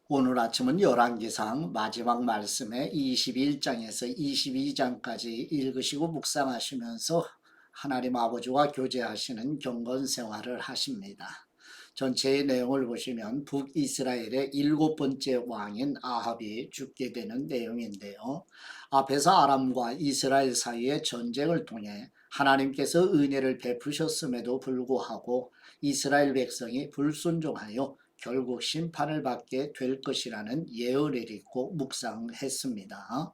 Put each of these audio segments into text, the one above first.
오늘 아침은 열왕기상 마지막 말씀에 21장에서 22장까지 읽으시고 묵상하시면서 하나님 아버지와 교제하시는 경건 생활을 하십니다. 전체의 내용을 보시면 북이스라엘의 7번째 왕인 아합이 죽게 되는 내용인데요. 앞에서 아람과 이스라엘 사이의 전쟁을 통해 하나님께서 은혜를 베푸셨음에도 불구하고 이스라엘 백성이 불순종하여 결국 심판을 받게 될 것이라는 예언을 읽고 묵상했습니다.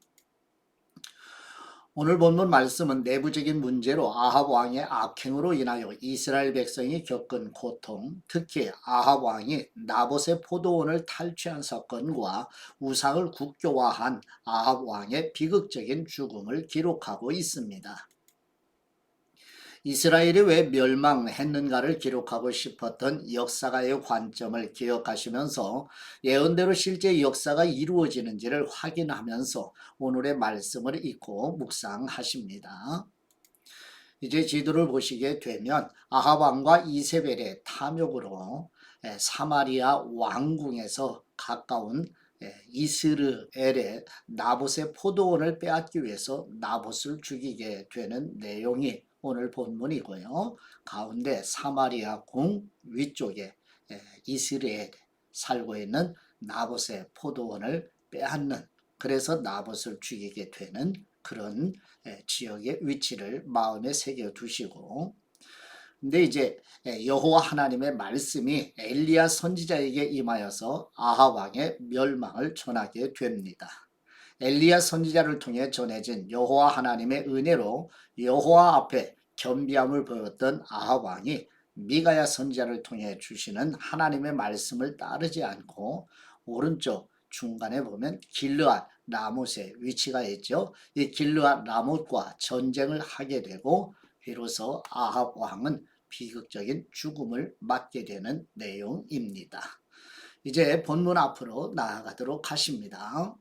오늘 본문 말씀은 내부적인 문제로 아합 왕의 악행으로 인하여 이스라엘 백성이 겪은 고통, 특히 아합 왕이 나봇의 포도원을 탈취한 사건과 우상을 국교화한 아합 왕의 비극적인 죽음을 기록하고 있습니다. 이스라엘이 왜 멸망했는가를 기록하고 싶었던 역사가의 관점을 기억하시면서 예언대로 실제 역사가 이루어지는지를 확인하면서 오늘의 말씀을 읽고 묵상하십니다. 이제 지도를 보시게 되면 아합 왕과 이세벨의 탐욕으로 사마리아 왕궁에서 가까운 이스르엘의 나봇의 포도원을 빼앗기 위해서 나봇을 죽이게 되는 내용이 오늘 본문이고요. 가운데 사마리아 궁 위쪽에 이스라엘 살고 있는 나봇의 포도원을 빼앗는, 그래서 나봇을 죽이게 되는 그런 지역의 위치를 마음에 새겨 두시고, 근데 이제 여호와 하나님의 말씀이 엘리야 선지자에게 임하여서 아합 왕의 멸망을 전하게 됩니다. 엘리야 선지자를 통해 전해진 여호와 하나님의 은혜로 여호와 앞에 겸비함을 보였던 아합 왕이 미가야 선지자를 통해 주시는 하나님의 말씀을 따르지 않고 오른쪽 중간에 보면 길르앗 라못의 위치가 있죠. 이 길르앗 라못과 전쟁을 하게 되고 비로소 아합 왕은 비극적인 죽음을 맞게 되는 내용입니다. 이제 본문 앞으로 나아가도록 하십니다.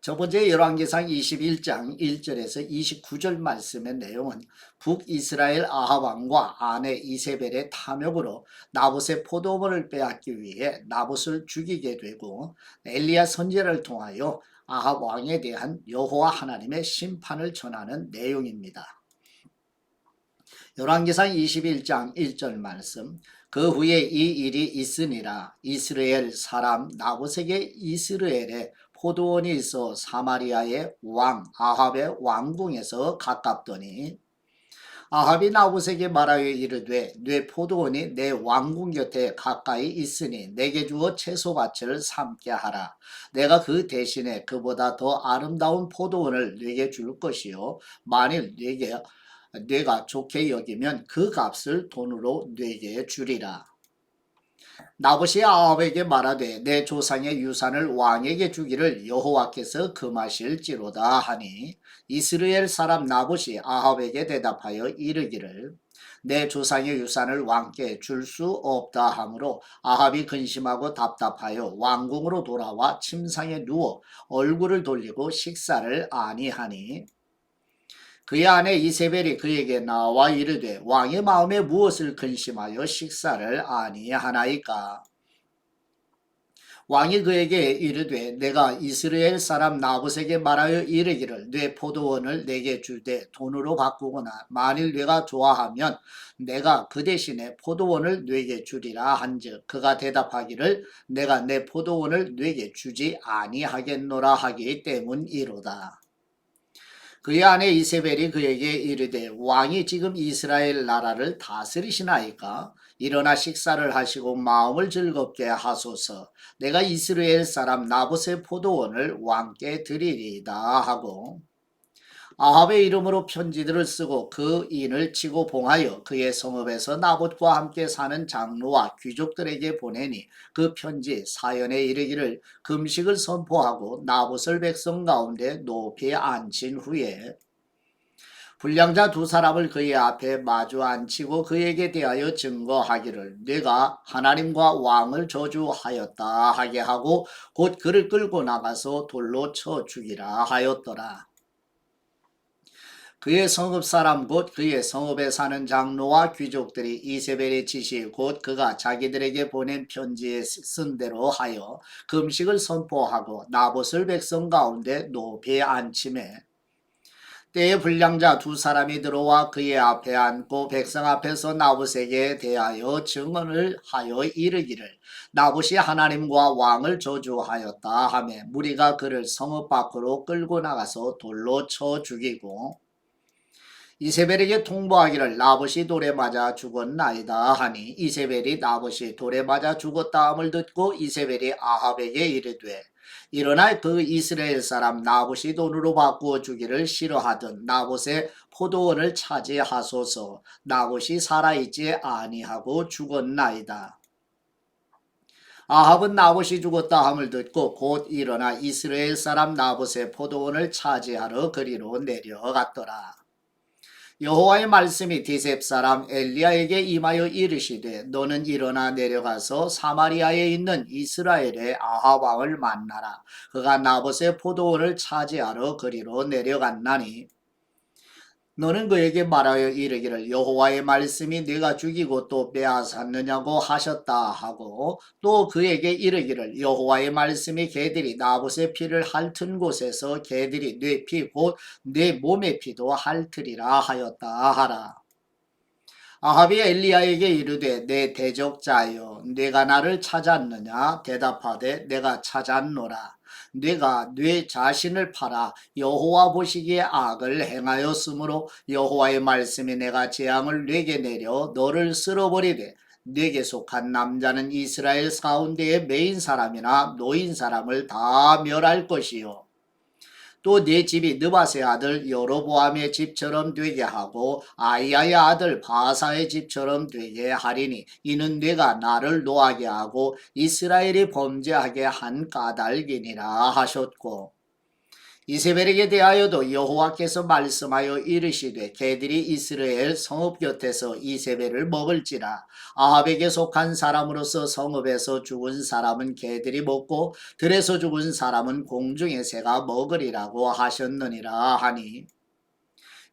첫 번째 열왕기상 21장 1절에서 29절 말씀의 내용은 북이스라엘 아합 왕과 아내 이세벨의 탐욕으로 나봇의 포도원을 빼앗기 위해 나봇을 죽이게 되고 엘리야 선지자를 통하여 아합 왕에 대한 여호와 하나님의 심판을 전하는 내용입니다. 열왕기상 21장 1절 말씀, 그 후에 이 일이 있으니라. 이스라엘 사람 나봇에게 이스라엘에 포도원이 있어 사마리아의 왕 아합의 왕궁에서 가깝더니 아합이 나봇에게 말하여 이르되 내 포도원이 내 왕궁 곁에 가까이 있으니 내게 주어 채소밭을 삼게 하라. 내가 그 대신에 그보다 더 아름다운 포도원을 내게 줄 것이요 만일 내가 좋게 여기면 그 값을 돈으로 내게 주리라. 나봇이 아합에게 말하되 내 조상의 유산을 왕에게 주기를 여호와께서 금하실지로다 하니 이스라엘 사람 나봇이 아합에게 대답하여 이르기를 내 조상의 유산을 왕께 줄 수 없다 하므로 아합이 근심하고 답답하여 왕궁으로 돌아와 침상에 누워 얼굴을 돌리고 식사를 아니하니 그의 아내 이세벨이 그에게 나와 이르되 왕의 마음에 무엇을 근심하여 식사를 아니하나이까. 왕이 그에게 이르되 내가 이스라엘 사람 나봇에게 말하여 이르기를 내 포도원을 내게 주되 돈으로 바꾸거나 만일 내가 좋아하면 내가 그 대신에 포도원을 내게 주리라 한즉 그가 대답하기를 내가 내 포도원을 내게 주지 아니하겠노라 하기 때문이로다. 그의 아내 이세벨이 그에게 이르되 왕이 지금 이스라엘 나라를 다스리시나이까. 일어나 식사를 하시고 마음을 즐겁게 하소서. 내가 이스라엘 사람 나봇의 포도원을 왕께 드리리이다 하고 아합의 이름으로 편지들을 쓰고 그 인을 치고 봉하여 그의 성읍에서 나봇과 함께 사는 장로와 귀족들에게 보내니 그 편지 사연에 이르기를 금식을 선포하고 나봇을 백성 가운데 높이 앉힌 후에 불량자 두 사람을 그의 앞에 마주 앉히고 그에게 대하여 증거하기를 네가 하나님과 왕을 저주하였다 하게 하고 곧 그를 끌고 나가서 돌로 쳐 죽이라 하였더라. 그의 성읍 사람 곧 그의 성읍에 사는 장로와 귀족들이 이세벨의 지시 곧 그가 자기들에게 보낸 편지에 쓴 대로 하여 금식을 선포하고 나봇을 백성 가운데 높이 앉히매 때에 불량자 두 사람이 들어와 그의 앞에 앉고 백성 앞에서 나봇에게 대하여 증언을 하여 이르기를 나봇이 하나님과 왕을 저주하였다 하며 무리가 그를 성읍 밖으로 끌고 나가서 돌로 쳐 죽이고 이세벨에게 통보하기를 나봇이 돌에 맞아 죽었나이다 하니 이세벨이 나봇이 돌에 맞아 죽었다함을 듣고 이세벨이 아합에게 이르되 일어나 그 이스라엘 사람 나봇이 돈으로 바꾸어 주기를 싫어하던 나봇의 포도원을 차지하소서. 나봇이 살아있지 아니하고 죽었나이다. 아합은 나봇이 죽었다 함을 듣고 곧 일어나 이스라엘 사람 나봇의 포도원을 차지하러 그리로 내려갔더라. 여호와의 말씀이 디셉 사람 엘리야에게 임하여 이르시되 너는 일어나 내려가서 사마리아에 있는 이스라엘의 아합 왕을 만나라. 그가 나봇의 포도원을 차지하러 그리로 내려갔나니 너는 그에게 말하여 이르기를 여호와의 말씀이 네가 죽이고 또 빼앗았느냐고 하셨다 하고 또 그에게 이르기를 여호와의 말씀이 개들이 나봇의 피를 핥은 곳에서 개들이 네 피 곧 네 몸의 피도 핥으리라 하였다 하라. 아합이 엘리야에게 이르되 내 대적자여 네가 나를 찾았느냐 대답하되 내가 찾았노라. 네가 네 자신을 팔아 여호와 보시기에 악을 행하였으므로 여호와의 말씀이 내가 재앙을 네게 내려 너를 쓸어버리되 네게 속한 남자는 이스라엘 가운데의 메인 사람이나 노인 사람을 다 멸할 것이요 또 네 집이 느밧의 아들 여로보암의 집처럼 되게 하고 아이야의 아들 바사의 집처럼 되게 하리니 이는 네가 나를 노하게 하고 이스라엘이 범죄하게 한 까닭이니라 하셨고 이세벨에게 대하여도 여호와께서 말씀하여 이르시되 개들이 이스라엘 성읍 곁에서 이세벨을 먹을지라 아합에게 속한 사람으로서 성읍에서 죽은 사람은 개들이 먹고 들에서 죽은 사람은 공중의 새가 먹으리라고 하셨느니라 하니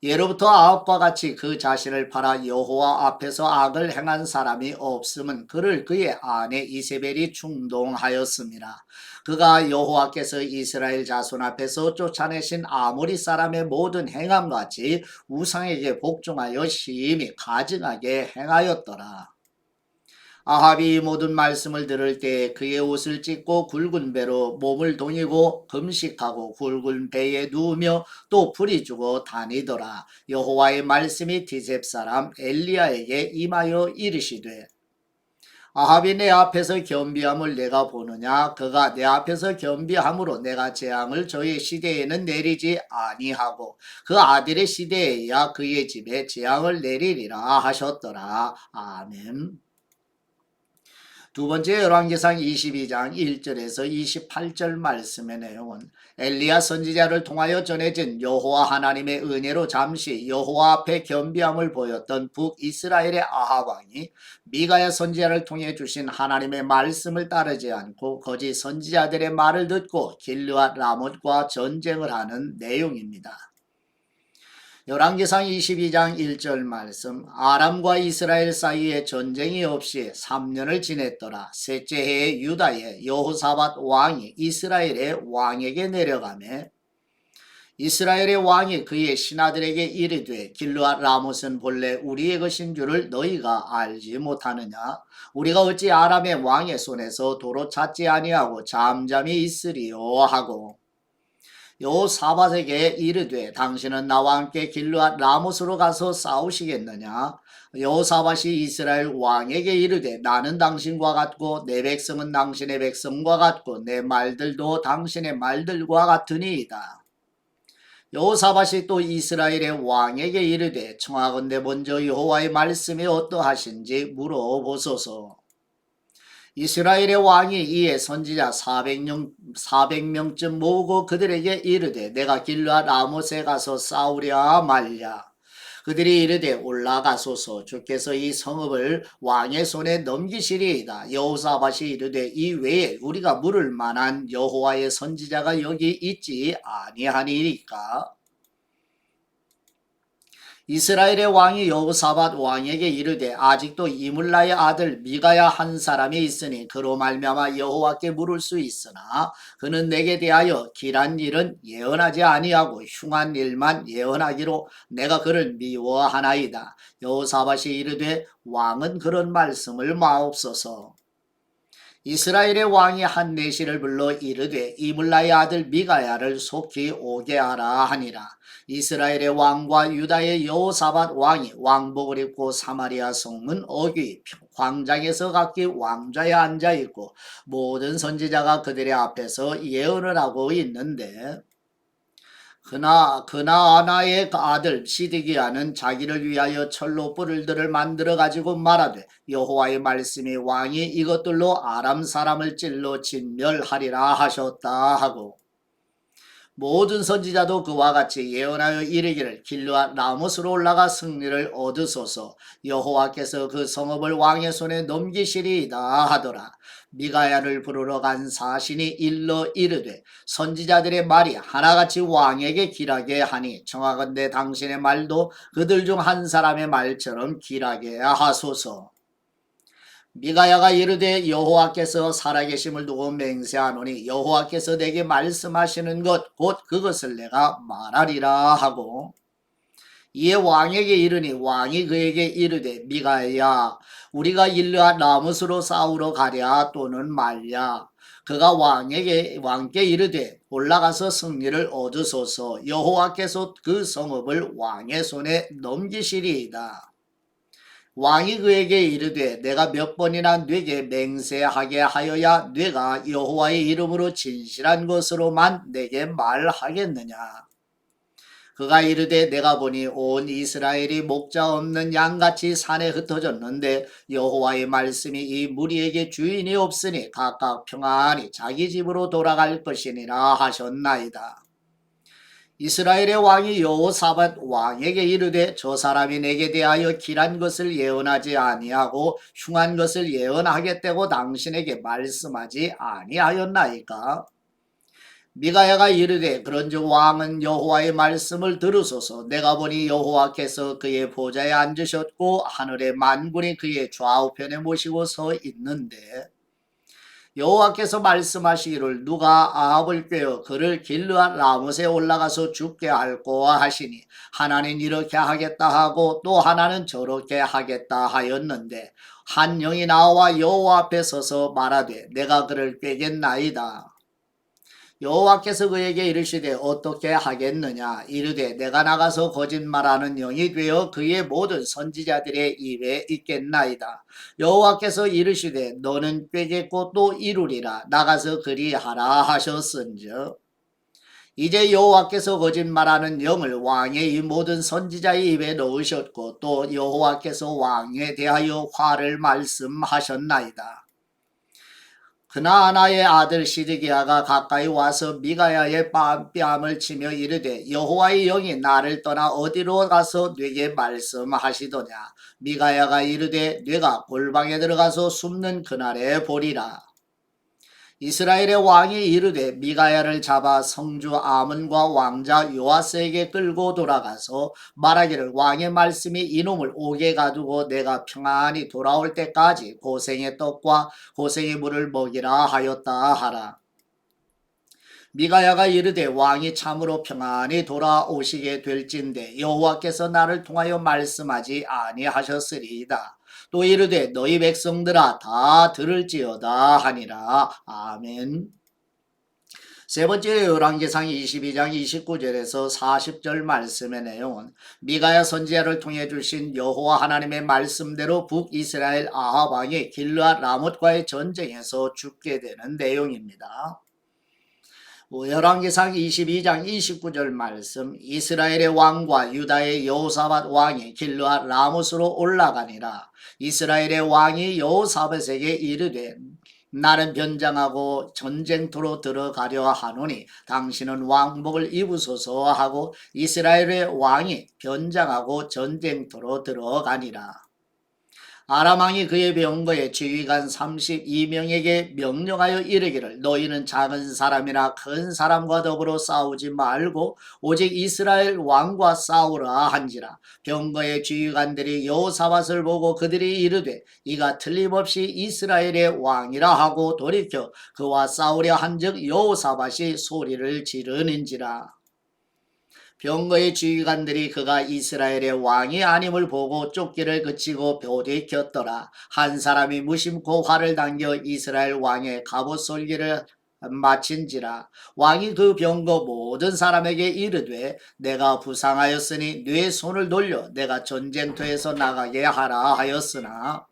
예로부터 아합과 같이 그 자신을 팔아 여호와 앞에서 악을 행한 사람이 없음은 그를 그의 아내 이세벨이 충동하였습니다. 그가 여호와께서 이스라엘 자손 앞에서 쫓아내신 아모리 사람의 모든 행함같이 우상에게 복종하여 심히 가증하게 행하였더라. 아합이 이 모든 말씀을 들을 때 그의 옷을 찢고 굵은 배로 몸을 동이고 금식하고 굵은 배에 누우며 또 부리주고 다니더라. 여호와의 말씀이 디셉 사람 엘리야에게 임하여 이르시되 아합이 내 앞에서 겸비함을 내가 보느냐 그가 내 앞에서 겸비함으로 내가 재앙을 저의 시대에는 내리지 아니하고 그 아들의 시대에야 그의 집에 재앙을 내리리라 하셨더라. 아멘. 두 번째 열왕기상 22장 1절에서 28절 말씀의 내용은 엘리야 선지자를 통하여 전해진 여호와 하나님의 은혜로 잠시 여호와 앞에 겸비함을 보였던 북이스라엘의 아합 왕이 미가야 선지자를 통해 주신 하나님의 말씀을 따르지 않고 거짓 선지자들의 말을 듣고 길르앗 라못과 전쟁을 하는 내용입니다. 열왕기상 22장 1절 말씀 아람과 이스라엘 사이에 전쟁이 없이 3년을 지냈더라. 셋째 해에 유다의 여호사밧 왕이 이스라엘의 왕에게 내려가매 이스라엘의 왕이 그의 신하들에게 이르되 길르앗 라못은 본래 우리의 것인 줄을 너희가 알지 못하느냐 우리가 어찌 아람의 왕의 손에서 도로 찾지 아니하고 잠잠히 있으리요 하고 여호사밧에게 이르되 당신은 나와 함께 길르앗 라못으로 가서 싸우시겠느냐 여호사밧이 이스라엘 왕에게 이르되 나는 당신과 같고 내 백성은 당신의 백성과 같고 내 말들도 당신의 말들과 같으니이다. 여호사밧이 또 이스라엘의 왕에게 이르되 청하건대 먼저 여호와의 말씀이 어떠하신지 물어보소서. 이스라엘의 왕이 이에 선지자 400명쯤 모으고 그들에게 이르되 내가 길르앗 라못에 가서 싸우랴 말랴. 그들이 이르되 올라가소서. 주께서 이 성읍을 왕의 손에 넘기시리이다. 여호사밧이 이르되 이 외에 우리가 물을 만한 여호와의 선지자가 여기 있지 아니하니이까. 이스라엘의 왕이 여호사밧 왕에게 이르되 아직도 이물라의 아들 미가야 한 사람이 있으니 그로 말미암아 여호와께 물을 수 있으나 그는 내게 대하여 길한 일은 예언하지 아니하고 흉한 일만 예언하기로 내가 그를 미워하나이다. 여호사밧이 이르되 왕은 그런 말씀을 마옵소서. 이스라엘의 왕이 한 내시를 불러 이르되 이물라의 아들 미가야를 속히 오게 하라 하니라. 이스라엘의 왕과 유다의 여호사밧 왕이 왕복을 입고 사마리아 성문 어귀 광장에서 각기 왕좌에 앉아 있고 모든 선지자가 그들의 앞에서 예언을 하고 있는데 그나아나의 아들 시드기야는 자기를 위하여 철로 뿔들을 만들어 가지고 말하되 여호와의 말씀이 왕이 이것들로 아람 사람을 찔러 진멸하리라 하셨다 하고 모든 선지자도 그와 같이 예언하여 이르기를 길르앗 라못으로 올라가 승리를 얻으소서 여호와께서 그 성읍을 왕의 손에 넘기시리이다 하더라. 미가야를 부르러 간 사신이 일러 이르되 선지자들의 말이 하나같이 왕에게 길하게 하니 청하건대 당신의 말도 그들 중 한 사람의 말처럼 길하게 하소서. 미가야가 이르되 여호와께서 살아계심을 두고 맹세하노니 여호와께서 내게 말씀하시는 것 곧 그것을 내가 말하리라 하고 이에 왕에게 이르니 왕이 그에게 이르되 미가야 우리가 일르앗 라못으로 싸우러 가랴 또는 말랴. 그가 왕께 이르되 올라가서 승리를 얻으소서 여호와께서 그 성읍을 왕의 손에 넘기시리이다. 왕이 그에게 이르되 내가 몇 번이나 네게 맹세하게 하여야 네가 여호와의 이름으로 진실한 것으로만 내게 말하겠느냐. 그가 이르되 내가 보니 온 이스라엘이 목자 없는 양같이 산에 흩어졌는데 여호와의 말씀이 이 무리에게 주인이 없으니 각각 평안히 자기 집으로 돌아갈 것이니라 하셨나이다. 이스라엘의 왕이 여호사밧 왕에게 이르되 저 사람이 내게 대하여 길한 것을 예언하지 아니하고 흉한 것을 예언하겠다고 당신에게 말씀하지 아니하였나이까. 미가야가 이르되 그런즉 왕은 여호와의 말씀을 들으소서. 내가 보니 여호와께서 그의 보좌에 앉으셨고 하늘의 만군이 그의 좌우편에 모시고 서 있는데 여호와께서 말씀하시기를 누가 아합을 꾀어 그를 길르앗 라못에 올라가서 죽게 할꼬 하시니 하나는 이렇게 하겠다 하고 또 하나는 저렇게 하겠다 하였는데 한 영이 나와 여호와 앞에 서서 말하되 내가 그를 꾀겠나이다. 여호와께서 그에게 이르시되 어떻게 하겠느냐. 이르되 내가 나가서 거짓말하는 영이 되어 그의 모든 선지자들의 입에 있겠나이다. 여호와께서 이르시되 너는 꾀겠고 또 이루리라. 나가서 그리하라 하셨은즉 이제 여호와께서 거짓말하는 영을 왕의 이 모든 선지자의 입에 넣으셨고 또 여호와께서 왕에 대하여 화를 말씀하셨나이다. 그나아나의 아들 시드기야가 가까이 와서 미가야의 뺨을 치며 이르되 여호와의 영이 나를 떠나 어디로 가서 네게 말씀하시더냐. 미가야가 이르되 네가 골방에 들어가서 숨는 그날에 보리라. 이스라엘의 왕이 이르되 미가야를 잡아 성주 아문과 왕자 요아스에게 끌고 돌아가서 말하기를 왕의 말씀이 이놈을 옥에 가두고 내가 평안히 돌아올 때까지 고생의 떡과 고생의 물을 먹이라 하였다 하라. 미가야가 이르되 왕이 참으로 평안히 돌아오시게 될진대 여호와께서 나를 통하여 말씀하지 아니하셨으리이다. 또 이르되 너희 백성들아 다 들을지어다 하니라. 아멘. 세 번째 열왕기상 22장 29절에서 40절 말씀의 내용은 미가야 선지자를 통해 주신 여호와 하나님의 말씀대로 북이스라엘 아합 왕이 길르앗 라못과의 전쟁에서 죽게 되는 내용입니다. 열왕기상 22장 29절 말씀 이스라엘의 왕과 유다의 여호사밧 왕이 길르앗 라못으로 올라가니라. 이스라엘의 왕이 여호사밧에게 이르되 나는 변장하고 전쟁터로 들어가려 하노니 당신은 왕복을 입으소서 하고 이스라엘의 왕이 변장하고 전쟁터로 들어가니라. 아람 왕이 그의 병거에 지휘관 32명에게 명령하여 이르기를 너희는 작은 사람이나 큰 사람과 더불어 싸우지 말고 오직 이스라엘 왕과 싸우라 한지라. 병거의 지휘관들이 여호사밧을 보고 그들이 이르되 이가 틀림없이 이스라엘의 왕이라 하고 돌이켜 그와 싸우려 한즉 여호사밧이 소리를 지르는지라. 병거의 지휘관들이 그가 이스라엘의 왕이 아님을 보고 쫓기를 그치고 돌이켰더라. 한 사람이 무심코 활을 당겨 이스라엘 왕의 갑옷 솔기를 마친지라. 왕이 그 병거 모든 사람에게 이르되 내가 부상하였으니 네 손을 돌려 내가 전쟁터에서 나가게 하라 하였으나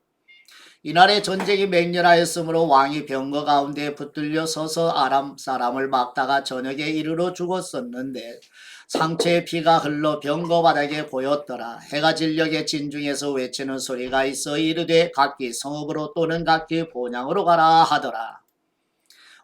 이날에 전쟁이 맹렬하였으므로 왕이 병거 가운데 붙들려 서서 아람 사람을 막다가 저녁에 이르러 죽었었는데 상체에 피가 흘러 병거 바닥에 보였더라. 해가 진녘에 진중에서 외치는 소리가 있어 이르되 각기 성읍으로 또는 각기 본향으로 가라 하더라.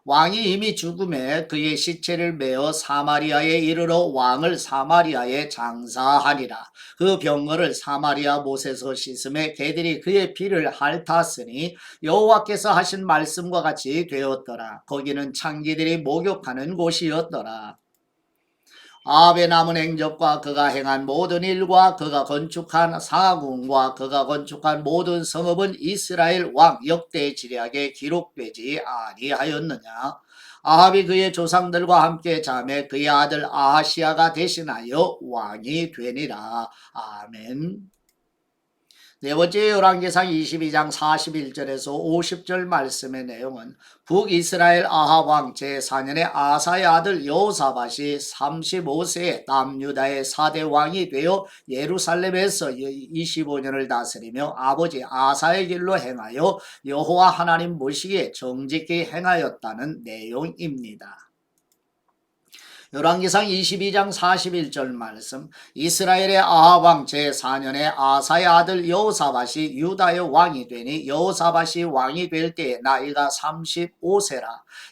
왕이 이미 죽음에 그의 시체를 메어 사마리아에 이르러 왕을 사마리아에 장사하니라. 그 병거를 사마리아 못에서 씻음에 개들이 그의 피를 핥았으니 여호와께서 하신 말씀과 같이 되었더라. 거기는 창기들이 목욕하는 곳이었더라. 아합의 남은 행적과 그가 행한 모든 일과 그가 건축한 상하궁과 그가 건축한 모든 성읍은 이스라엘 왕 역대 지략에 기록되지 아니하였느냐. 아합이 그의 조상들과 함께 잠에 그의 아들 아하시아가 대신하여 왕이 되니라. 아멘. 네 번째 열왕기상 22장 41절에서 50절 말씀의 내용은 북이스라엘 아합 왕 제4년에 아사의 아들 여호사밧이 35세에 남유다의 4대 왕이 되어 예루살렘에서 25년을 다스리며 아버지 아사의 길로 행하여 여호와 하나님 보시기에 정직히 행하였다는 내용입니다. 열왕기상 22장 41절 말씀 이스라엘의 아합 왕 제4년에 아사의 아들 여호사밧이 유다의 왕이 되니 여호사밧이 왕이 될 때에 나이가 35세라.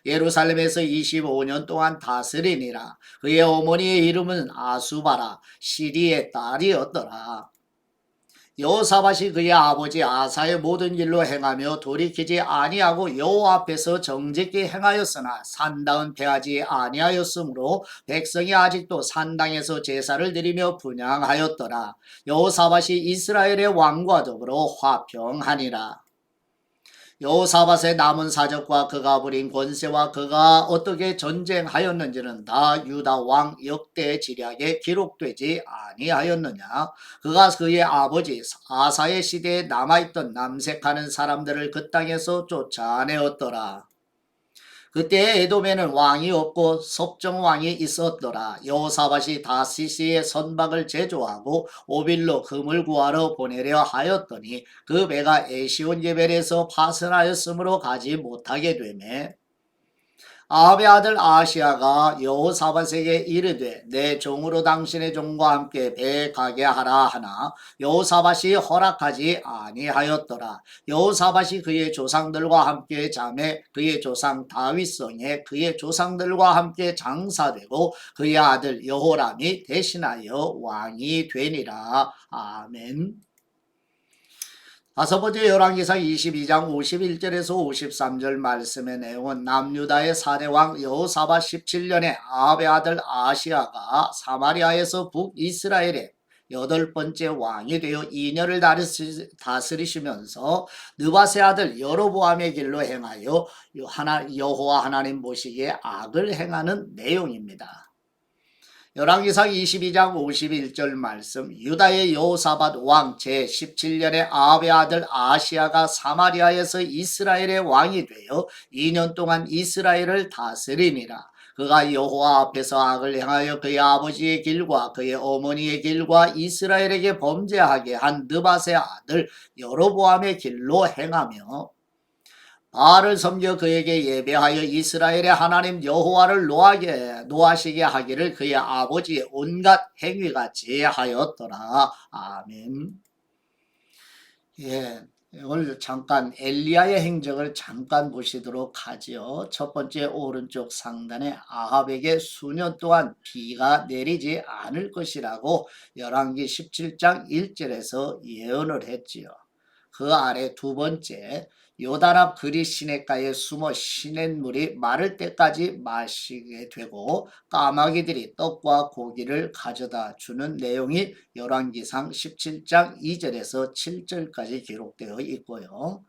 예루살렘에서 25년 동안 다스리니라. 그의 어머니의 이름은 아수바라 시리의 딸이었더라. 여호사밧이 그의 아버지 아사의 모든 일로 행하며 돌이키지 아니하고 여호와 앞에서 정직히 행하였으나 산당은 패하지 아니하였으므로 백성이 아직도 산당에서 제사를 드리며 분향하였더라. 여호사밧이 이스라엘의 왕과 더불어 화평하니라. 여호사밧의 남은 사적과 그가 부린 권세와 그가 어떻게 전쟁하였는지는 다 유다 왕 역대 지략에 기록되지 아니하였느냐. 그가 그의 아버지 아사의 시대에 남아있던 남색하는 사람들을 그 땅에서 쫓아내었더라. 그때 에돔에는 왕이 없고 석정 왕이 있었더라. 여호사밧이 다시시의 선박을 제조하고 오빌로 금을 구하러 보내려 하였더니 그 배가 에시온 게벨에서 파선하였으므로 가지 못하게 되매 아합의 아들 아시아가 여호사밧에게 이르되 내 종으로 당신의 종과 함께 배에 가게 하라 하나 여호사밧이 허락하지 아니하였더라. 여호사밧이 그의 조상들과 함께 잠에 그의 조상 다윗성에 그의 조상들과 함께 장사되고 그의 아들 여호람이 대신하여 왕이 되니라. 아멘. 다섯 번째 열왕기상 22장 51절에서 53절 말씀의 내용은 남유다의 4대 왕 여호사밧 17년에 아합의 아들 아시아가 사마리아에서 북이스라엘의 8번째 왕이 되어 2년을 다스리시면서 느밧의 아들 여로보암의 길로 행하여 여호와 하나님 보시기에 악을 행하는 내용입니다. 열왕기상 22장 51절 말씀 유다의 여호사밧 왕 제17년에 아합의 아들 아시아가 사마리아에서 이스라엘의 왕이 되어 2년 동안 이스라엘을 다스리니라. 그가 여호와 앞에서 악을 행하여 그의 아버지의 길과 그의 어머니의 길과 이스라엘에게 범죄하게 한 느밧의 아들 여로보암의 길로 행하며 바알을 섬겨 그에게 예배하여 이스라엘의 하나님 여호와를 노하시게 하기를 그의 아버지의 온갖 행위같이 하였더라. 아멘. 예, 오늘 잠깐 엘리야의 행적을 잠깐 보시도록 하지요. 첫 번째 오른쪽 상단에 아합에게 수년 동안 비가 내리지 않을 것이라고 열왕기 17장 1절에서 예언을 했지요. 그 아래 두 번째, 요단 앞 그리 시냇가에 숨어 시냇물이 마를 때까지 마시게 되고 까마귀들이 떡과 고기를 가져다 주는 내용이 열왕기상 17장 2절에서 7절까지 기록되어 있고요.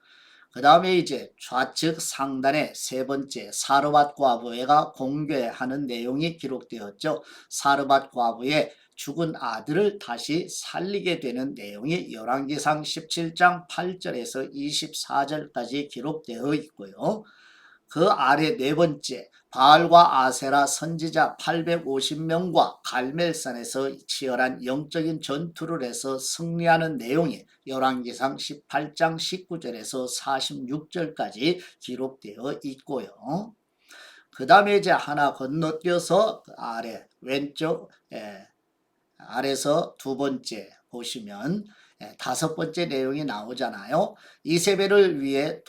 그 다음에 이제 좌측 상단에 세 번째 사르밧 과부가 공개하는 내용이 기록되었죠. 사르밧 과부의 죽은 아들을 다시 살리게 되는 내용이 열왕기상 17장 8절에서 24절까지 기록되어 있고요. 그 아래 네 번째 바알과 아세라 선지자 850명과 갈멜산에서 치열한 영적인 전투를 해서 승리하는 내용이 열왕기상 18장 19절에서 46절까지 기록되어 있고요. 그 다음에 이제 하나 건너뛰어서 아래 왼쪽 아래서 두 번째 보시면 다섯 번째 내용이 나오잖아요. 이세벨을 위해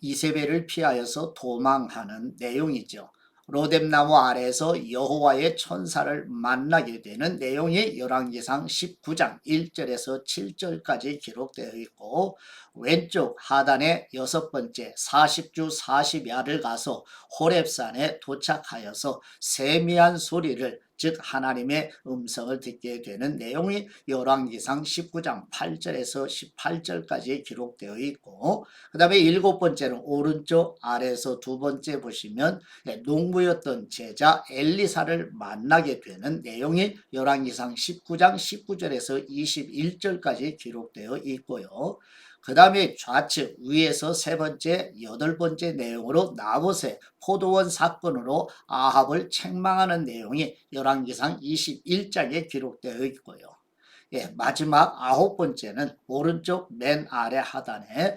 이세벨을 피하여서 도망하는 내용이죠. 로뎀나무 아래에서 여호와의 천사를 만나게 되는 내용이 열왕기상 19장 1절에서 7절까지 기록되어 있고, 왼쪽 하단에 여섯 번째 40주 40야를 가서 호렙산에 도착하여서 세미한 소리를 즉 하나님의 음성을 듣게 되는 내용이 열왕기상 19장 8절에서 18절까지 기록되어 있고, 그 다음에 일곱 번째는 오른쪽 아래에서 두 번째 보시면 농부였던 제자 엘리사를 만나게 되는 내용이 열왕기상 19장 19절에서 21절까지 기록되어 있고요. 그 다음에 좌측 위에서 세 번째, 여덟 번째 내용으로 나봇의 포도원 사건으로 아합을 책망하는 내용이 열왕기상 21장에 기록되어 있고요. 마지막 아홉 번째는 오른쪽 맨 아래 하단에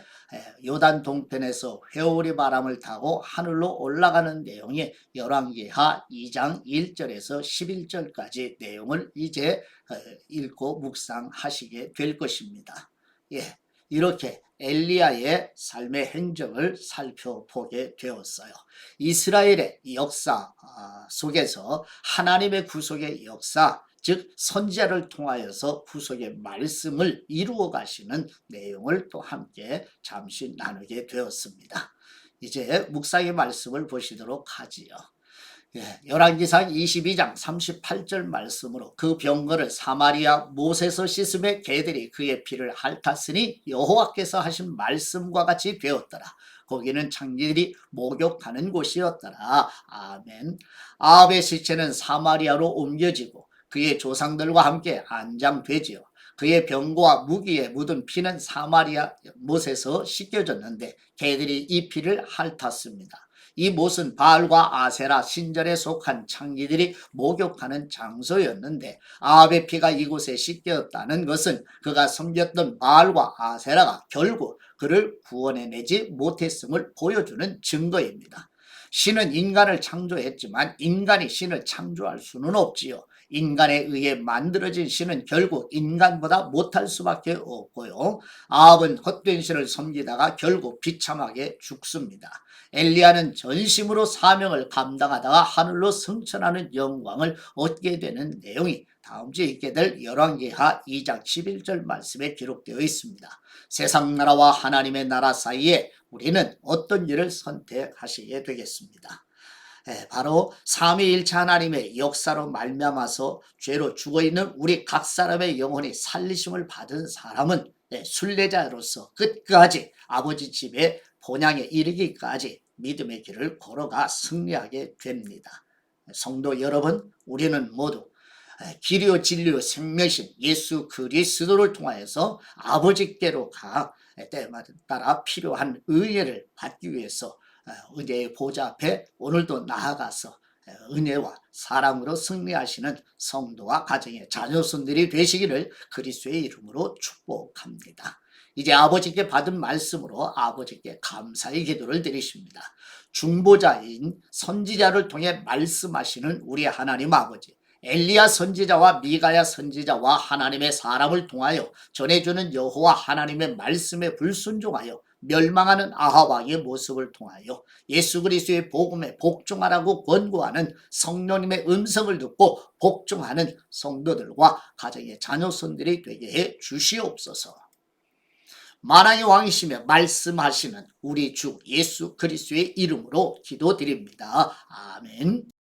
요단 동편에서 회오리 바람을 타고 하늘로 올라가는 내용이 열왕기하 2장 1절에서 11절까지 내용을 이제 읽고 묵상하시게 될 것입니다. 이렇게 엘리야의 삶의 행적을 살펴보게 되었어요. 이스라엘의 역사 속에서 하나님의 구속의 역사, 즉 선지자를 통하여서 구속의 말씀을 이루어 가시는 내용을 또 함께 잠시 나누게 되었습니다. 이제 묵상의 말씀을 보시도록 하지요. 열왕기상 22장 38절 말씀으로 그 병거를 사마리아 못에서 씻음에 개들이 그의 피를 핥았으니 여호와께서 하신 말씀과 같이 되었더라. 거기는 창기들이 목욕하는 곳이었더라. 아멘. 아합의 시체는 사마리아로 옮겨지고 그의 조상들과 함께 안장되지요. 그의 병거와 무기에 묻은 피는 사마리아 못에서 씻겨졌는데 개들이 이 피를 핥았습니다. 이 못은 바알과 아세라 신전에 속한 창기들이 목욕하는 장소였는데 아합의 피가 이곳에 씻겼다는 것은 그가 섬겼던 바알과 아세라가 결국 그를 구원해내지 못했음을 보여주는 증거입니다. 신은 인간을 창조했지만 인간이 신을 창조할 수는 없지요. 인간에 의해 만들어진 신은 결국 인간보다 못할 수밖에 없고요. 아합은 헛된 신을 섬기다가 결국 비참하게 죽습니다. 엘리야는 전심으로 사명을 감당하다가 하늘로 승천하는 영광을 얻게 되는 내용이 다음 주에 있게 될 열왕기하 2장 11절 말씀에 기록되어 있습니다. 세상 나라와 하나님의 나라 사이에 우리는 어떤 일을 선택하시게 되겠습니다. 바로 삼위일체 하나님의 역사로 말미암아서 죄로 죽어있는 우리 각 사람의 영혼이 살리심을 받은 사람은 순례자로서 끝까지 아버지 집에 본향에 이르기까지 믿음의 길을 걸어가 승리하게 됩니다. 성도 여러분, 우리는 모두 길이요 진리요 생명이신 예수 그리스도를 통하여서 아버지께로 가 때마다 따라 필요한 은혜를 받기 위해서 은혜의 보좌 앞에 오늘도 나아가서 은혜와 사랑으로 승리하시는 성도와 가정의 자녀손들이 되시기를 그리스도의 이름으로 축복합니다. 이제 아버지께 받은 말씀으로 아버지께 감사의 기도를 드리십니다. 중보자인 선지자를 통해 말씀하시는 우리 하나님 아버지, 엘리야 선지자와 미가야 선지자와 하나님의 사람을 통하여 전해주는 여호와 하나님의 말씀에 불순종하여 멸망하는 아합 왕의 모습을 통하여 예수 그리스도의 복음에 복종하라고 권고하는 성령님의 음성을 듣고 복종하는 성도들과 가정의 자녀손들이 되게 해 주시옵소서. 만왕의 왕이시며 말씀하시는 우리 주 예수 그리스도의 이름으로 기도드립니다. 아멘.